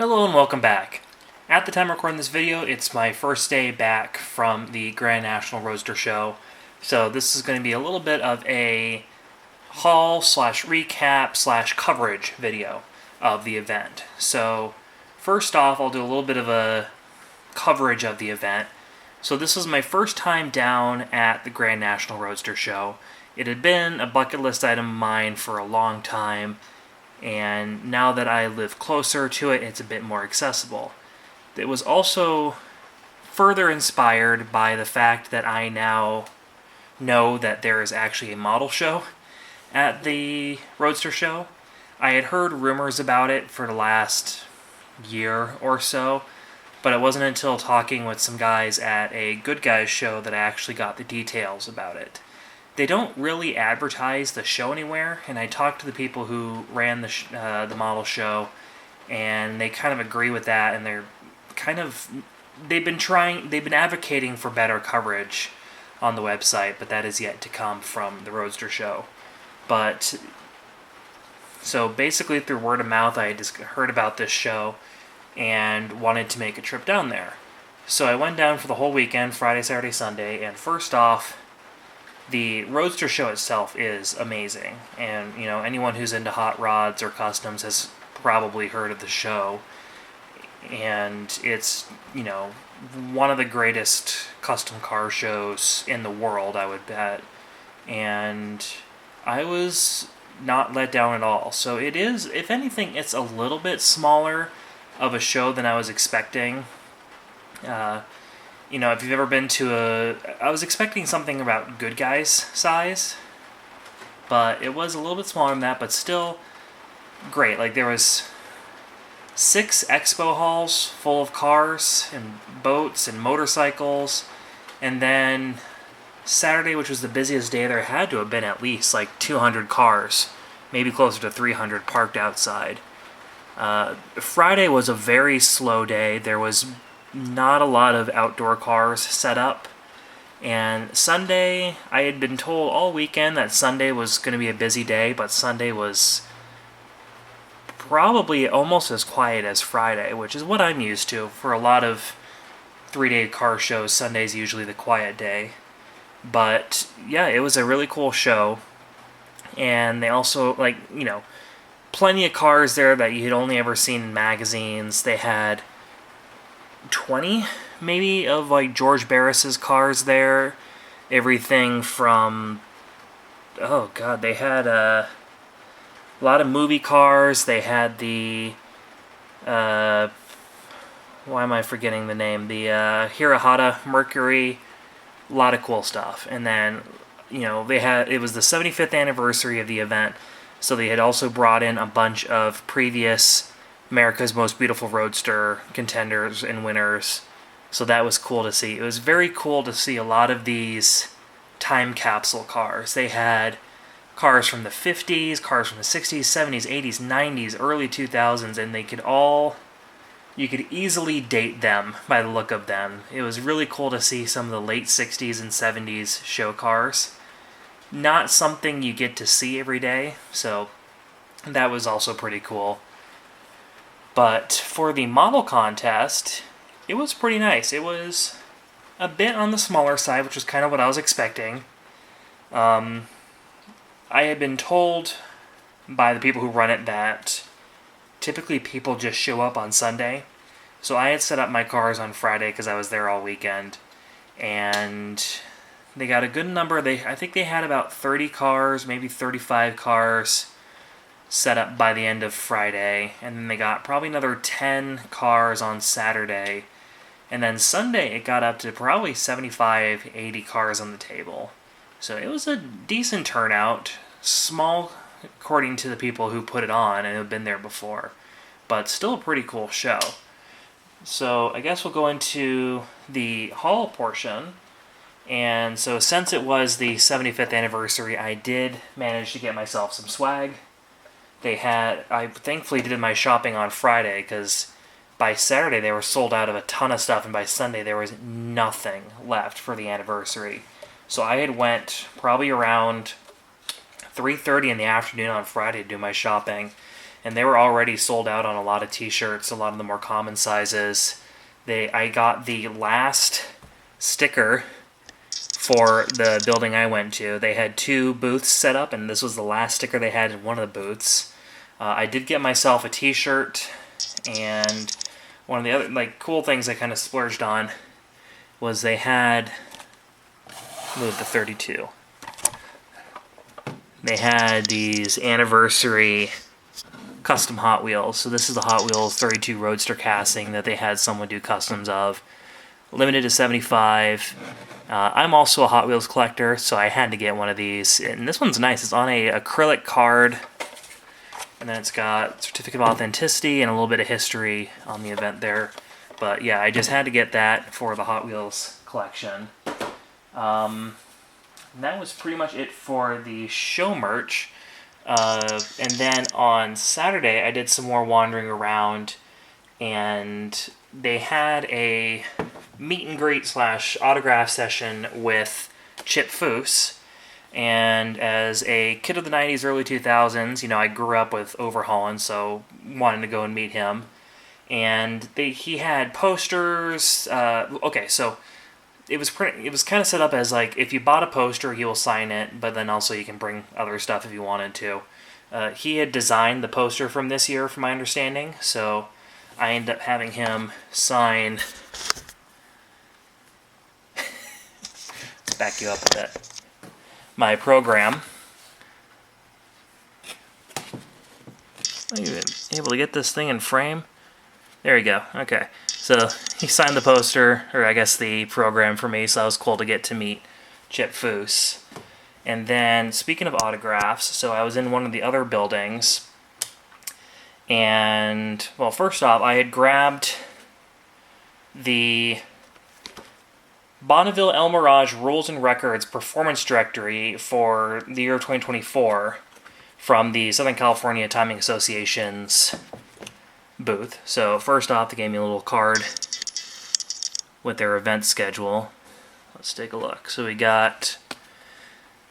Hello and welcome back. At the time of recording this video, it's my first day back from the Grand National Roadster show. So this is going to be a little bit of a haul slash recap slash coverage video of the event. So first off, I'll do a little bit of a coverage of the event. So this was my first time down at the Grand National Roadster show. It had been a bucket list item of mine for a long time, and now that I live closer to it, it's a bit more accessible. It was also further inspired by the fact that I now know that there is actually a model show at the Roadster show. I had heard rumors about it for the last year or so, but it wasn't until talking with some guys at a Good Guys show that I actually got the details about it. They don't really advertise the show anywhere, and I talked to the people who ran the model show, and they kind of agree with that, and they've been advocating for better coverage on the website, but that is yet to come from the Roadster show. But so basically through word of mouth, I just heard about this show and wanted to make a trip down there. So I went down for the whole weekend, Friday, Saturday, Sunday, and first off, the Roadster show itself is amazing, and anyone who's into hot rods or customs has probably heard of the show, and it's one of the greatest custom car shows in the world, I would bet, and I was not let down at all. So it is, if anything, it's a little bit smaller of a show than I was expecting. If you've ever been to I was expecting something about Good Guys size, but it was a little bit smaller than that, but still great. Like, there was 6 expo halls full of cars and boats and motorcycles, and then Saturday, which was the busiest day, there had to have been at least like 200 cars, maybe closer to 300 parked outside. Friday was a very slow day. There was not a lot of outdoor cars set up. And Sunday, I had been told all weekend that Sunday was going to be a busy day, but Sunday was probably almost as quiet as Friday, which is what I'm used to. For a lot of 3-day car shows, Sunday's usually the quiet day. But yeah, it was a really cool show. And they also, plenty of cars there that you had only ever seen in magazines. They had 20 maybe of George Barris's cars there. Everything from they had a lot of movie cars. They had the why am I forgetting the name? The Hirahata Mercury. A lot of cool stuff. And then it was the 75th anniversary of the event, so they had also brought in a bunch of previous America's Most Beautiful Roadster contenders and winners. So that was cool to see. It was very cool to see a lot of these time capsule cars. They had cars from the 50s, cars from the 60s, 70s, 80s, 90s, early 2000s, and you could easily date them by the look of them. It was really cool to see some of the late 60s and 70s show cars. Not something you get to see every day, so that was also pretty cool. But for the model contest, it was pretty nice. It was a bit on the smaller side, which was kind of what I was expecting. I had been told by the people who run it that typically people just show up on Sunday. So I had set up my cars on Friday because I was there all weekend. And they got a good number. I think they had about 30 cars, maybe 35 cars set up by the end of Friday, and then they got probably another 10 cars on Saturday, and then Sunday it got up to probably 75, 80 cars on the table. So it was a decent turnout, small according to the people who put it on and have been there before, but still a pretty cool show. So I guess we'll go into the haul portion. And so since it was the 75th anniversary, I did manage to get myself some swag. I thankfully did my shopping on Friday, because by Saturday they were sold out of a ton of stuff, and by Sunday there was nothing left for the anniversary. So I had went probably around 3:30 in the afternoon on Friday to do my shopping, and they were already sold out on a lot of t-shirts, a lot of the more common sizes. I got the last sticker for the building I went to. They had 2 booths set up, and this was the last sticker they had in one of the booths. I did get myself a t-shirt, and one of the other cool things I kind of splurged on was they had, move the 32. They had these anniversary custom Hot Wheels. So this is the Hot Wheels 32 Roadster casting that they had someone do customs of. Limited to 75. I'm also a Hot Wheels collector, so I had to get one of these. And this one's nice. It's on a acrylic card. And then it's got certificate of authenticity and a little bit of history on the event there. But yeah, I just had to get that for the Hot Wheels collection. And that was pretty much it for the show merch. And then on Saturday, I did some more wandering around, and they had a meet and greet / autograph session with Chip Foose. And as a kid of the 90s, early 2000s, I grew up with Overhauling, so wanted to go and meet him. And he had posters. Okay, so it was kind of set up as if you bought a poster, he will sign it, but then also you can bring other stuff if you wanted to. He had designed the poster from this year, from my understanding, so I ended up having him sign. Let's back you up a bit. My program. Are you able to get this thing in frame? There you go. Okay. So he signed the poster, or I guess the program for me, so that was cool to get to meet Chip Foose. And then, speaking of autographs, so I was in one of the other buildings, and, well, first off, I had grabbed the Bonneville El Mirage Rules and Records Performance Directory for the year 2024 from the Southern California Timing Association's booth. So first off, they gave me a little card with their event schedule. Let's take a look. So we got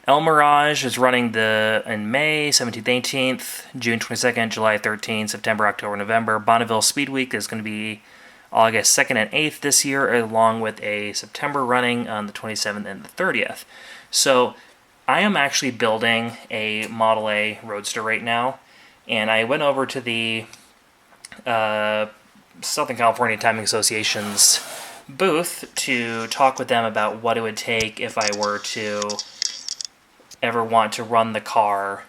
El Mirage is running in May 17th, 18th, June 22nd, July 13th, September, October, November. Bonneville Speed Week is going to be August 2nd and 8th this year, along with a September running on the 27th and the 30th. So I am actually building a Model A Roadster right now, and I went over to the Southern California Timing Association's booth to talk with them about what it would take if I were to ever want to run the car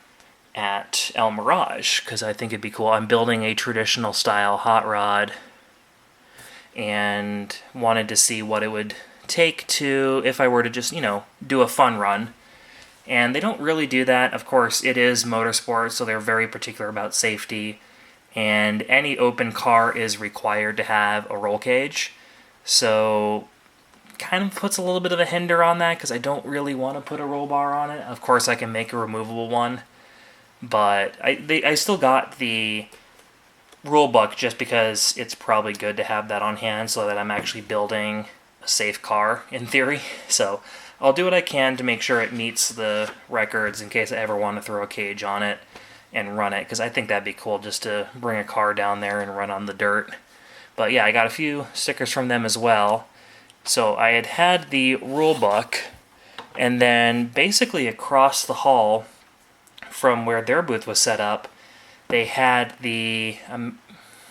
at El Mirage, because I think it'd be cool. I'm building a traditional style hot rod and wanted to see what it would take to, if I were to just, do a fun run. And they don't really do that. Of course, it is motorsport, so they're very particular about safety. And any open car is required to have a roll cage. So kind of puts a little bit of a hinder on that, because I don't really want to put a roll bar on it. Of course, I can make a removable one. But I still got the rule book just because it's probably good to have that on hand so that I'm actually building a safe car, in theory. So I'll do what I can to make sure it meets the records in case I ever want to throw a cage on it and run it, because I think that'd be cool just to bring a car down there and run on the dirt. But yeah, I got a few stickers from them as well. So I had the rule book, and then basically across the hall from where their booth was set up, they had the,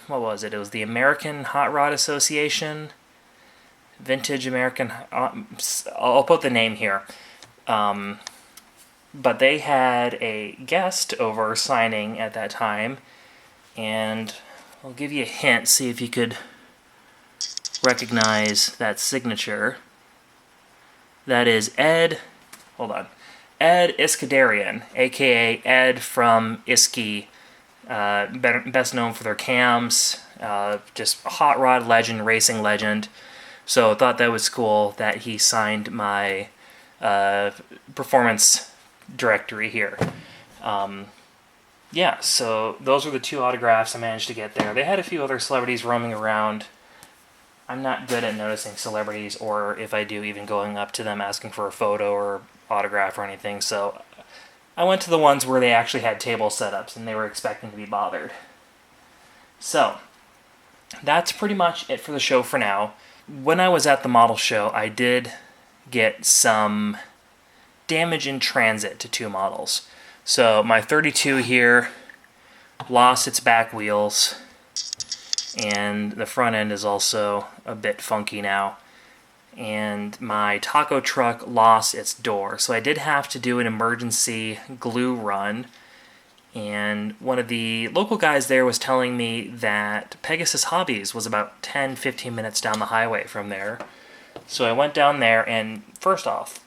what was it? It was the American Hot Rod Association, Vintage American, I'll put the name here. But they had a guest over signing at that time, and I'll give you a hint, see if you could recognize that signature. That is Ed Iskandarian, aka Ed from Iski, best known for their cams, just hot rod legend, racing legend. So I thought that was cool that he signed my performance directory here. Yeah, so those are the 2 autographs I managed to get there. They had a few other celebrities roaming around. I'm not good at noticing celebrities, or if I do, even going up to them asking for a photo or autograph or anything. So I went to the ones where they actually had table setups and they were expecting to be bothered. So, that's pretty much it for the show for now. When I was at the model show, I did get some damage in transit to 2 models. So my 32 here lost its back wheels, and the front end is also a bit funky now. And my taco truck lost its door, so I did have to do an emergency glue run. And one of the local guys there was telling me that Pegasus Hobbies was about 10-15 minutes down the highway from there. So I went down there, and first off,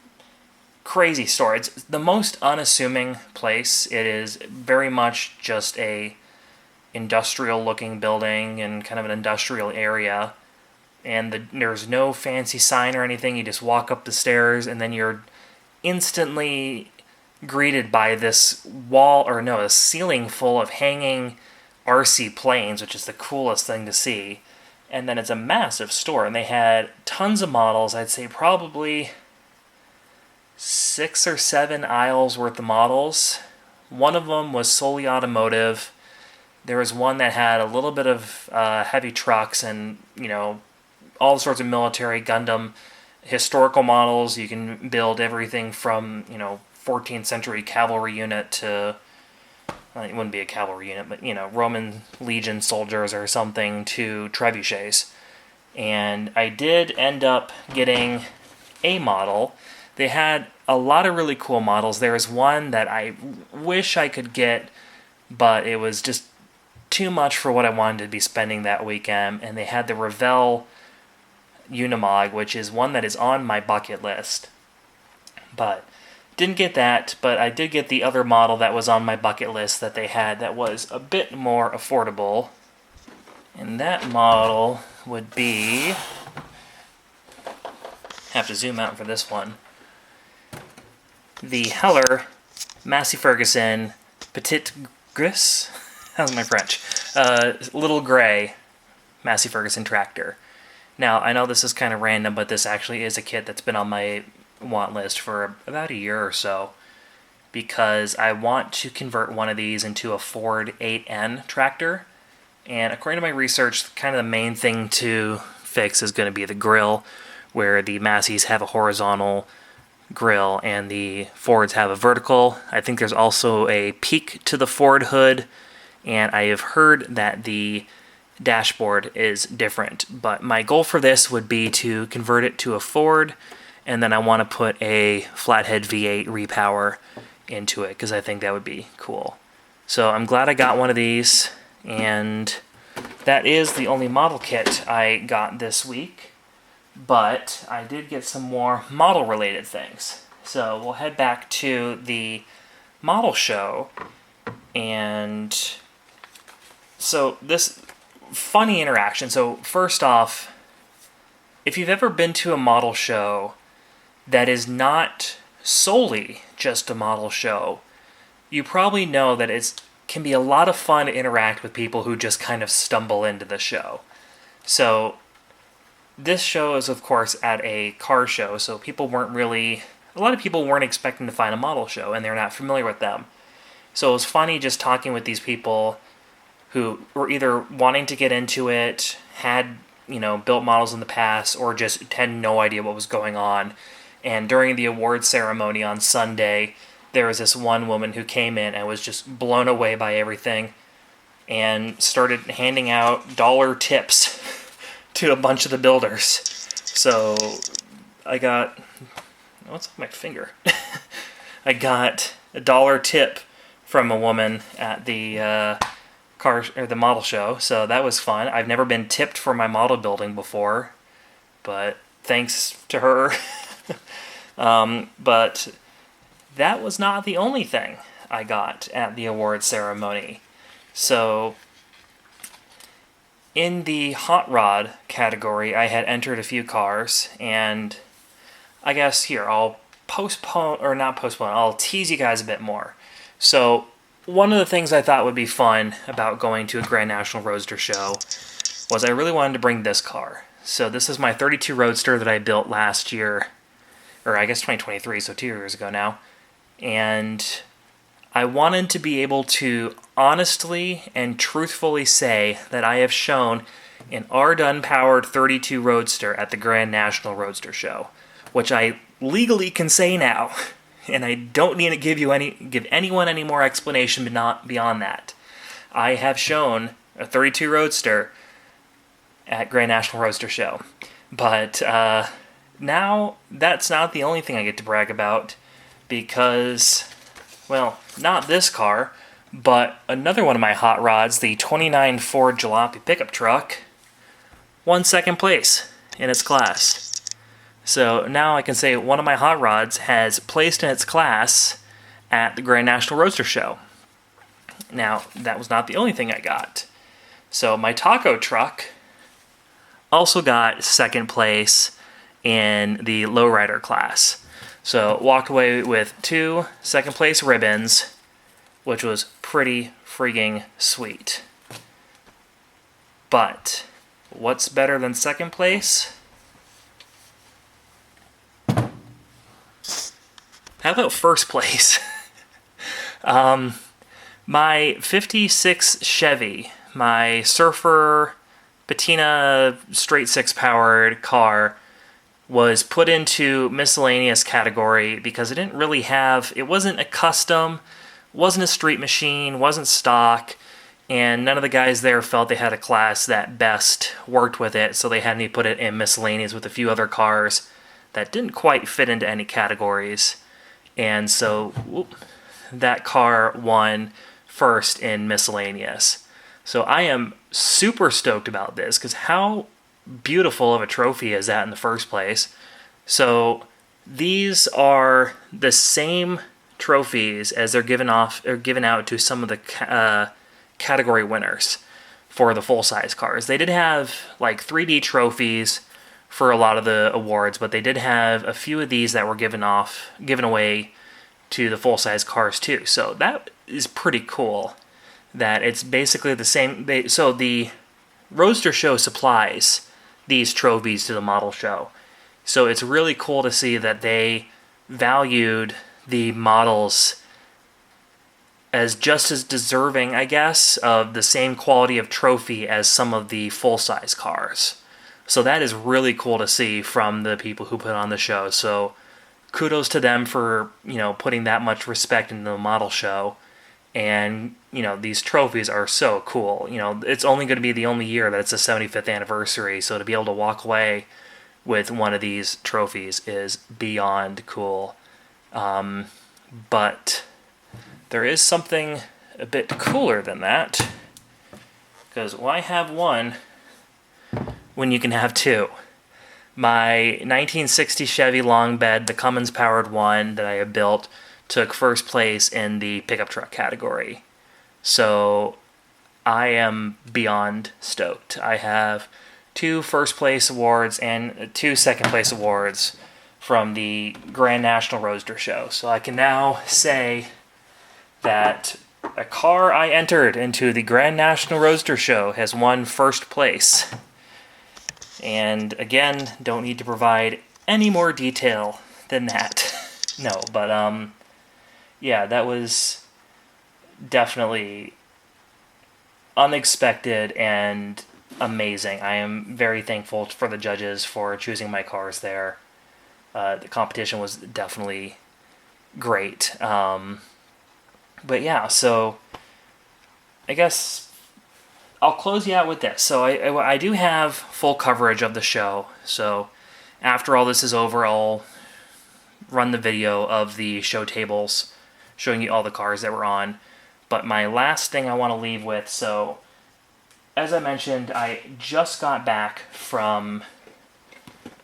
crazy store. It's the most unassuming place. It is very much just a industrial-looking building and kind of an industrial area. And there's no fancy sign or anything. You just walk up the stairs, and then you're instantly greeted by this a ceiling full of hanging RC planes, which is the coolest thing to see. And then it's a massive store, and they had tons of models. I'd say probably 6 or 7 aisles worth of models. One of them was solely automotive. There was one that had a little bit of heavy trucks and, all sorts of military Gundam historical models. You can build everything from, 14th century cavalry unit to, it wouldn't be a cavalry unit, but, Roman legion soldiers or something to trebuchets. And I did end up getting a model. They had a lot of really cool models. There was one that I wish I could get, but it was just too much for what I wanted to be spending that weekend. And they had the Revell Unimog, which is one that is on my bucket list. But didn't get that, but I did get the other model that was on my bucket list that they had that was a bit more affordable. And that model would be... have to zoom out for this one. The Heller Massey Ferguson Petit Gris. How's my French? Little gray Massey Ferguson tractor. Now, I know this is kind of random, but this actually is a kit that's been on my want list for about a year or so, because I want to convert one of these into a Ford 8N tractor. And according to my research, kind of the main thing to fix is going to be the grill, where the Masseys have a horizontal grill and the Fords have a vertical. I think there's also a peak to the Ford hood, and I have heard that the dashboard is different. But my goal for this would be to convert it to a Ford, and then I want to put a flathead V8 repower into it, because I think that would be cool. So I'm glad I got one of these, and that is the only model kit I got this week. But I did get some more model-related things. So we'll head back to the model show, and so this funny interaction. So first off, if you've ever been to a model show that is not solely just a model show, you probably know that it can be a lot of fun to interact with people who just kind of stumble into the show. So this show is, of course, at a car show, so a lot of people weren't expecting to find a model show, and they're not familiar with them. So it was funny just talking with these people who were either wanting to get into it, had, built models in the past, or just had no idea what was going on. And during the award ceremony on Sunday, there was this one woman who came in and was just blown away by everything and started handing out dollar tips to a bunch of the builders. So I got... what's on my finger? I got a dollar tip from a woman at the the model show, so that was fun. I've never been tipped for my model building before, but thanks to her. But that was not the only thing I got at the award ceremony. So in the hot rod category, I had entered a few cars, and I guess here, I'll I'll tease you guys a bit more. So one of the things I thought would be fun about going to a Grand National Roadster show was I really wanted to bring this car. So this is my 32 Roadster that I built last year, or I guess 2023, so 2 years ago now. And I wanted to be able to honestly and truthfully say that I have shown an R-Done-powered 32 Roadster at the Grand National Roadster Show, which I legally can say now, and I don't need to give anyone any more explanation beyond that. I have shown a 32 Roadster at Grand National Roadster Show, but now that's not the only thing I get to brag about, because, well, not this car, but another one of my hot rods, the 29 Ford Jalopy pickup truck, won second place in its class. So now I can say one of my hot rods has placed in its class at the Grand National Roadster Show. Now, that was not the only thing I got. So my taco truck also got second place in the lowrider class. So walked away with 2 second place ribbons, which was pretty freaking sweet. But what's better than second place? How about first place? My 56 Chevy, my Surfer Patina straight 6 powered car, was put into miscellaneous category because it didn't really have, it wasn't a custom, wasn't a street machine, wasn't stock, and none of the guys there felt they had a class that best worked with it, so they had me put it in miscellaneous with a few other cars that didn't quite fit into any categories. And so that car won first in miscellaneous. So I am super stoked about this, because how beautiful of a trophy is that in the first place? So these are the same trophies as they're given out to some of the category winners for the full-size cars. They did have like 3D trophies for a lot of the awards, but they did have a few of these that were given away to the full-size cars too. So that is pretty cool, that it's basically the same. So the Roadster Show supplies these trophies to the model show. So it's really cool to see that they valued the models as just as deserving, I guess, of the same quality of trophy as some of the full-size cars. So that is really cool to see from the people who put on the show. So kudos to them for, putting that much respect into the model show. And, these trophies are so cool. It's only going to be the only year that it's the 75th anniversary, so to be able to walk away with one of these trophies is beyond cool. But there is something a bit cooler than that, because why have one when you can have 2? My 1960 Chevy long bed, the Cummins-powered one that I have built, took first place in the pickup truck category. So I am beyond stoked. I have 2 first place awards and 2 second place awards from the Grand National Roadster Show. So I can now say that a car I entered into the Grand National Roadster Show has won first place. And again, don't need to provide any more detail than that. No, but yeah, that was definitely unexpected and amazing. I am very thankful for the judges for choosing my cars there. The competition was definitely great. But yeah, so I guess I'll close you out with this. So I do have full coverage of the show. So after all this is over, I'll run the video of the show tables showing you all the cars that were on. But my last thing I want to leave with, so as I mentioned, I just got back from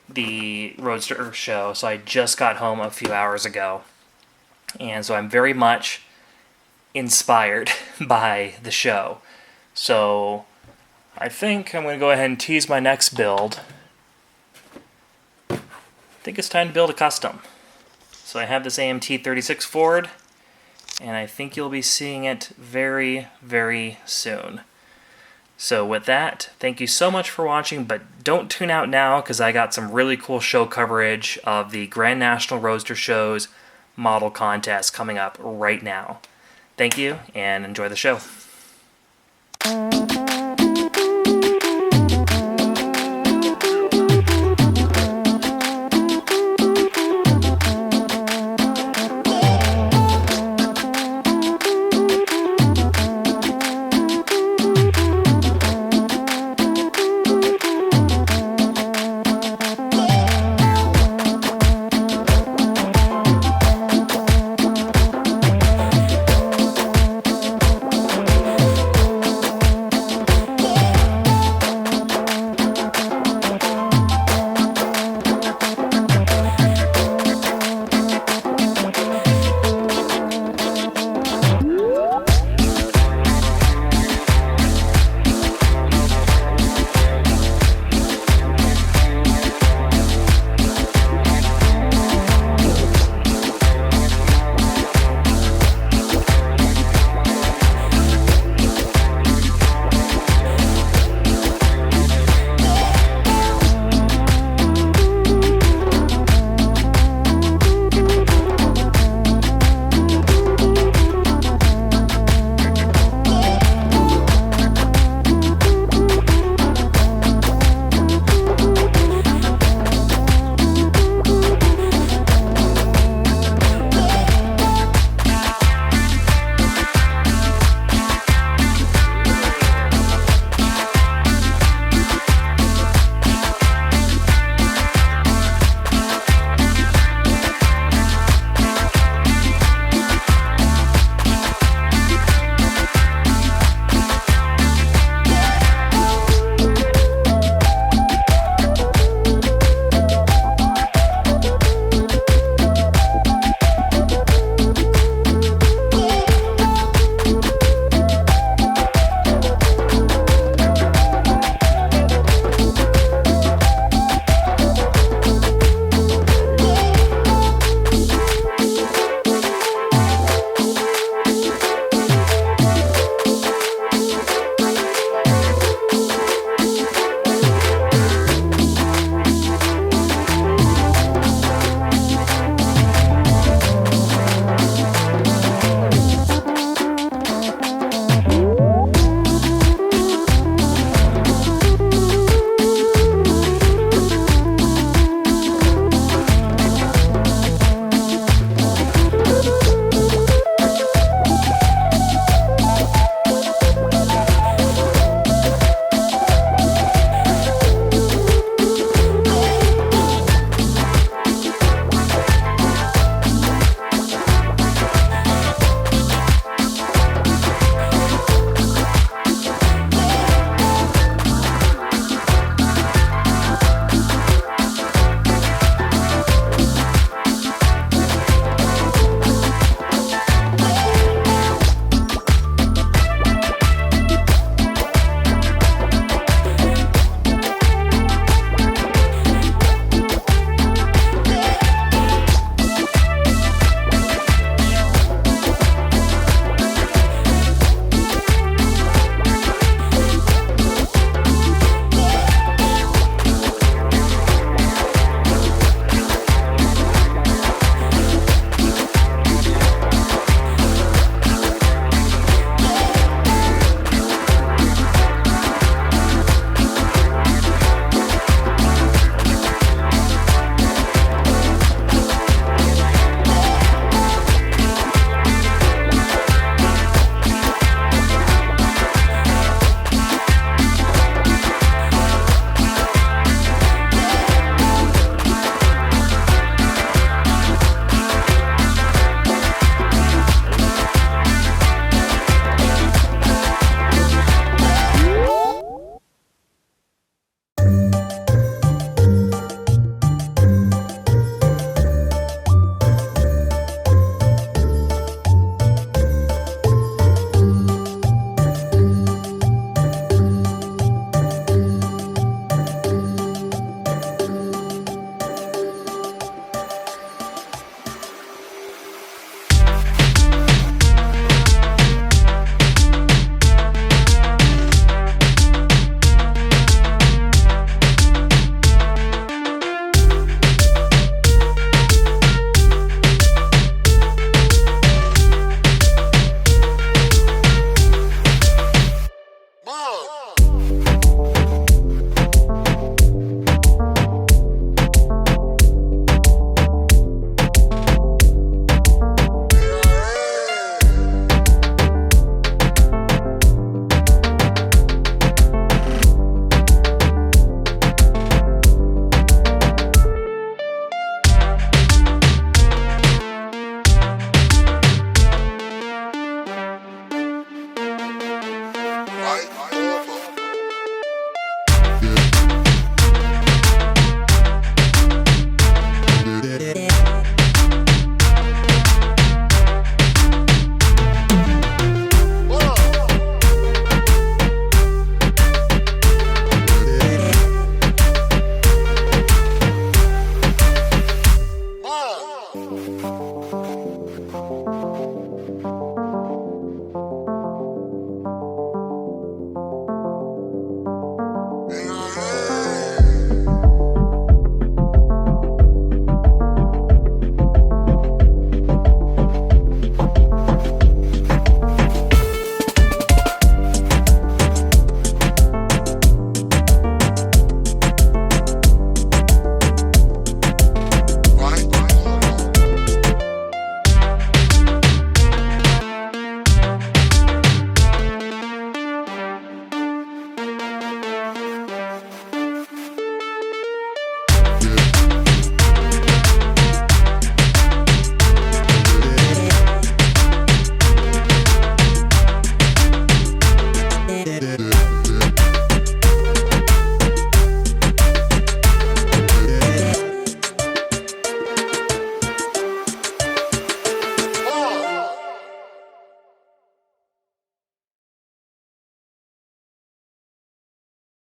the Roadster show, so I just got home a few hours ago. And so I'm very much inspired by the show. So I think I'm going to go ahead and tease my next build. I think it's time to build a custom. So I have this AMT 36 Ford, and I think you'll be seeing it very, very soon. So with that, thank you so much for watching, but don't tune out now, because I got some really cool show coverage of the Grand National Roadster Show's model contest coming up right now. Thank you, and enjoy the show.